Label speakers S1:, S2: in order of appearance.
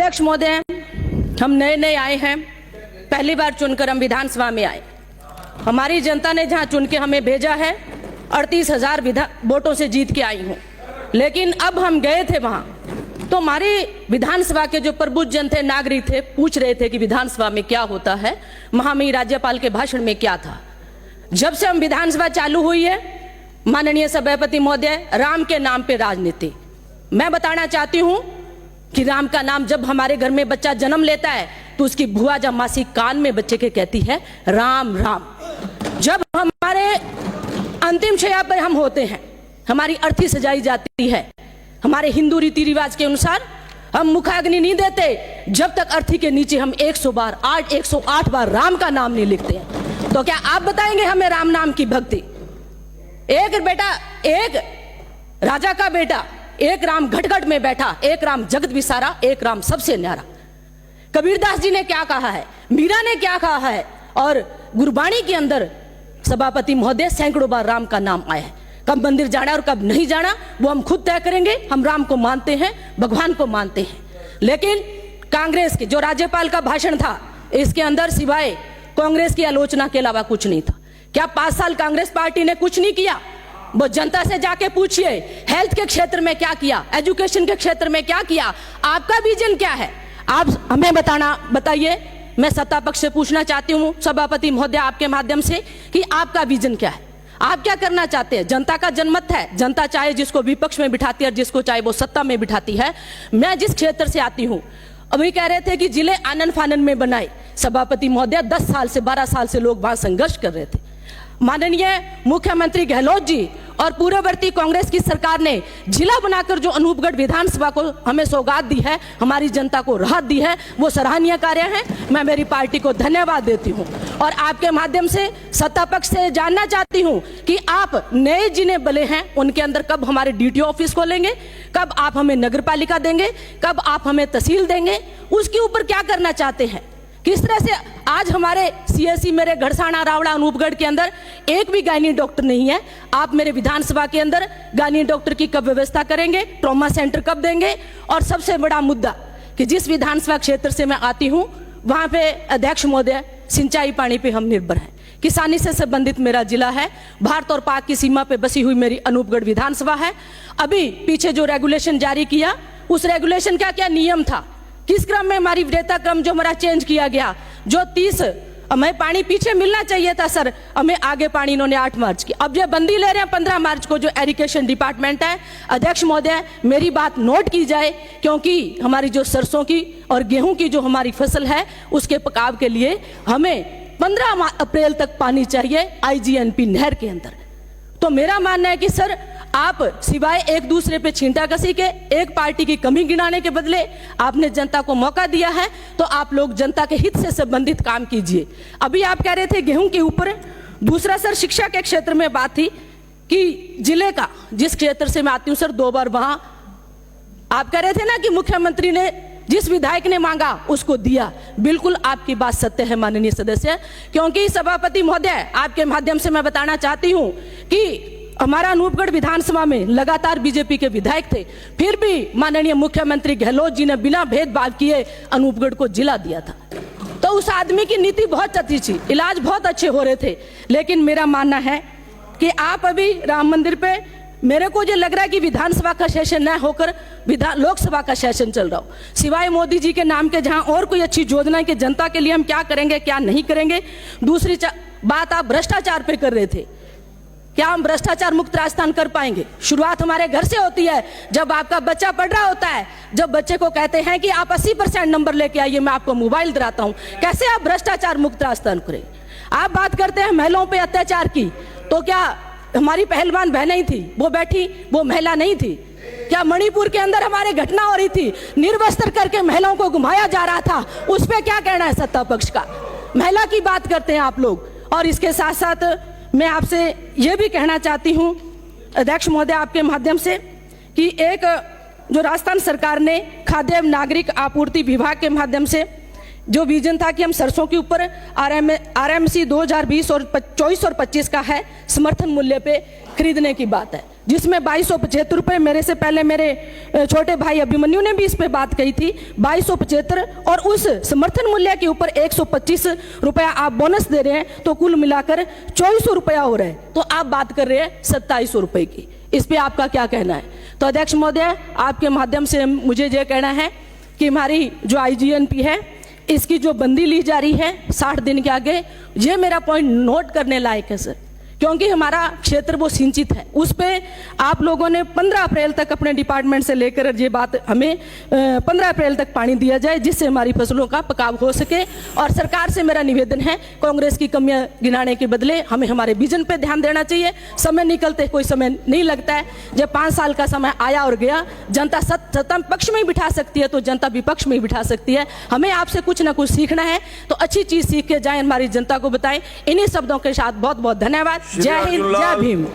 S1: अध्यक्ष महोदय, हम नए नए आए हैं, पहली बार चुनकर हम विधानसभा में आए। हमारी जनता ने जहां चुन के हमें भेजा है 38,000 वोटों से जीत के आई हूं, लेकिन अब हम गए थे वहां तो हमारी विधानसभा के जो प्रबुद्ध जन थे, नागरिक थे, पूछ रहे थे कि विधानसभा में क्या होता है, महामहिम राज्यपाल के भाषण में क्या था। जब से हम विधानसभा चालू हुई है, माननीय सभापति महोदय, राम के नाम पे राजनीति। मैं बताना चाहती हूं कि राम का नाम जब हमारे घर में बच्चा जन्म लेता है तो उसकी बुआ जब मासी कान में बच्चे के कहती है राम राम। जब हमारे अंतिम शैया पर हम होते हैं, हमारी अर्थी सजाई जाती है, हमारे हिंदू रीति रिवाज के अनुसार हम मुखाग्नि नहीं देते जब तक अर्थी के नीचे हम 108 बार राम का नाम नहीं लिखते हैं। तो क्या आप बताएंगे हमें राम नाम की भक्ति? एक बेटा, एक राजा का बेटा, एक राम घट में बैठा, एक राम जगत विसारा, एक राम सबसे न्यारा। कबीरदास जी ने क्या कहा है, मीरा ने क्या कहा है, और गुरबाणी के अंदर सभापति महोदय सैकड़ों बार राम का नाम आया है। कब मंदिर जाना और कब नहीं जाना वो हम खुद तय करेंगे। हम राम को मानते हैं, भगवान को मानते हैं। लेकिन कांग्रेस के जो राज्यपाल का भाषण था, इसके अंदर सिवाय कांग्रेस की आलोचना के अलावा कुछ नहीं था। क्या 5 साल कांग्रेस पार्टी ने कुछ नहीं किया? वो जनता से जाके पूछिए, हेल्थ के क्षेत्र में क्या किया, एजुकेशन के क्षेत्र में क्या किया, आपका विजन क्या है? आप हमें बताइए। मैं सत्ता पक्ष से पूछना चाहती हूँ सभापति महोदय आपके माध्यम से कि आपका विजन क्या है, आप क्या करना चाहते हैं? जनता का जनमत है, जनता चाहे जिसको विपक्ष में बिठाती है और जिसको चाहे वो सत्ता में बिठाती है। मैं जिस क्षेत्र से आती हूँ, अभी कह रहे थे कि जिले आनन फानन में बनाए, सभापति महोदय 10 साल से 12 साल से लोग वहां संघर्ष कर रहे थे। माननीय मुख्यमंत्री गहलोत जी और पूर्ववर्ती कांग्रेस की सरकार ने जिला बनाकर जो अनूपगढ़ विधानसभा को हमें सौगात दी है, हमारी जनता को राहत दी है, वो सराहनीय कार्य है। मैं मेरी पार्टी को धन्यवाद देती हूं और आपके माध्यम से सत्ता पक्ष से जानना चाहती हूं कि आप नए जिन्हें बले हैं उनके अंदर कब हमारे डीटीओ ऑफिस खोलेंगे, कब आप हमें नगर पालिका देंगे, कब आप हमें तहसील देंगे, उसके ऊपर क्या करना चाहते हैं? किस तरह से आज हमारे सीएससी मेरे घड़साना रावड़ा अनूपगढ़ के अंदर एक भी गायनी डॉक्टर नहीं है। आप मेरे विधानसभा के अंदर गायनी डॉक्टर की कब व्यवस्था करेंगे, ट्रॉमा सेंटर कब देंगे? और सबसे बड़ा मुद्दा कि जिस विधानसभा क्षेत्र से मैं आती हूं वहां पे अध्यक्ष महोदय सिंचाई पानी पे हम निर्भर हैं। किसानी से संबंधित मेरा जिला है, भारत और पाक की सीमा पे बसी हुई मेरी अनूपगढ़ विधानसभा है। अभी पीछे जो रेगुलेशन जारी किया, उस रेगुलेशन का क्या नियम था, किस क्रम में हमारी वरीयता क्रम जो हमारा चेंज किया गया, जो 30 हमें पानी पीछे मिलना चाहिए था सर, हमें आगे पानी इन्होंने 8 मार्च की, अब जो बंदी ले रहे हैं 15 मार्च को, जो एरिगेशन डिपार्टमेंट है। अध्यक्ष महोदय मेरी बात नोट की जाए, क्योंकि हमारी जो सरसों की और गेहूं की जो हमारी फसल है उसके पकाव के लिए हमें 15 अप्रैल तक पानी चाहिए आईजीएनपी नहर के अंदर। तो मेरा मानना है कि सर आप सिवाय एक दूसरे पे छींटा कसी के, एक पार्टी की कमी गिनाने के बदले आपने जनता को मौका दिया है, तो आप लोग जनता के हित से संबंधित काम कीजिए। अभी आप कह रहे थे गेहूं के ऊपर। दूसरा सर शिक्षा के क्षेत्र में बात थी कि जिले का, जिस क्षेत्र से मैं आती हूँ सर, 2 बार वहां आप कह रहे थे ना कि मुख्यमंत्री ने जिस विधायक ने मांगा उसको दिया। बिल्कुल आपकी बात सत्य है माननीय सदस्य, क्योंकि सभापति महोदय आपके माध्यम से मैं बताना चाहती हूं कि हमारा अनूपगढ़ विधानसभा में लगातार बीजेपी के विधायक थे, फिर भी माननीय मुख्यमंत्री गहलोत जी ने बिना भेदभाव किए अनूपगढ़ को जिला दिया था। तो उस आदमी की नीति बहुत अच्छी थी, इलाज बहुत अच्छे हो रहे थे। लेकिन मेरा मानना है कि आप अभी राम मंदिर पे, मेरे को जो लग रहा है कि विधानसभा का सेशन न होकर लोकसभा का सेशन चल रहा हो, सिवाय मोदी जी के नाम के, जहां और कोई अच्छी योजना की जनता के लिए हम क्या करेंगे क्या नहीं करेंगे। दूसरी बात आप भ्रष्टाचार पे कर रहे थे, क्या हम भ्रष्टाचार मुक्त राजस्थान कर पाएंगे? शुरुआत हमारे घर से होती है, जब आपका बच्चा पढ़ रहा होता है, जब बच्चे को कहते हैं कि आप 80% नंबर लेके आइए, मैं आपको मोबाइल दिलाता हूं। कैसे आप भ्रष्टाचार मुक्त राजस्थान करें? आप बात करते हैं महिलाओं पे अत्याचार की, तो क्या हमारी पहलवान बहनें ही थी, वो बैठी, वो महिला नहीं थी? क्या मणिपुर के अंदर हमारे घटना हो रही थी, निर्वस्त्र करके महिलाओं को घुमाया जा रहा था, उस पर क्या कहना है सत्ता पक्ष का? महिला की बात करते हैं आप लोग। और इसके साथ साथ मैं आपसे ये भी कहना चाहती हूँ अध्यक्ष महोदय आपके माध्यम से कि एक जो राजस्थान सरकार ने खाद्य एवं नागरिक आपूर्ति विभाग के माध्यम से जो विजन था कि हम सरसों के ऊपर आरएमसी 2020 और 24 और 25 का है समर्थन मूल्य पे खरीदने की बात है। जिसमें 2275 रुपये, मेरे से पहले मेरे छोटे भाई अभिमन्यु ने भी इस पे बात कही थी, 2275, और उस समर्थन मूल्य के ऊपर 125 रुपया आप बोनस दे रहे हैं, तो कुल मिलाकर 2400 रुपया हो रहा है। तो आप बात कर रहे हैं 2700 रुपये की। इस पे आपका क्या कहना है? तो अध्यक्ष महोदय, आपके माध्यम से मुझे ये कहना है कि हमारी जो IGNP है, इसकी जो बंदी ली जा रही है 60 दिन के आगे, ये मेरा पॉइंट नोट करने लायक है सर, क्योंकि हमारा क्षेत्र वो सिंचित है। उस पे आप लोगों ने 15 अप्रैल तक अपने डिपार्टमेंट से लेकर ये बात हमें 15 अप्रैल तक पानी दिया जाए, जिससे हमारी फसलों का पकाव हो सके। और सरकार से मेरा निवेदन है, कांग्रेस की कमियां गिनाने के बदले हमें हमारे विजन पे ध्यान देना चाहिए। समय निकलते कोई समय नहीं लगता है। जब 5 साल का समय आया और गया, जनता सत्ता पक्ष में ही बिठा सकती है तो जनता विपक्ष में ही बिठा सकती है। हमें आपसे कुछ ना कुछ सीखना है, तो अच्छी चीज सीख के जाएं, हमारी जनता को बताएं। इन्हीं शब्दों के साथ बहुत बहुत धन्यवाद। जय हिंद, जय भीम।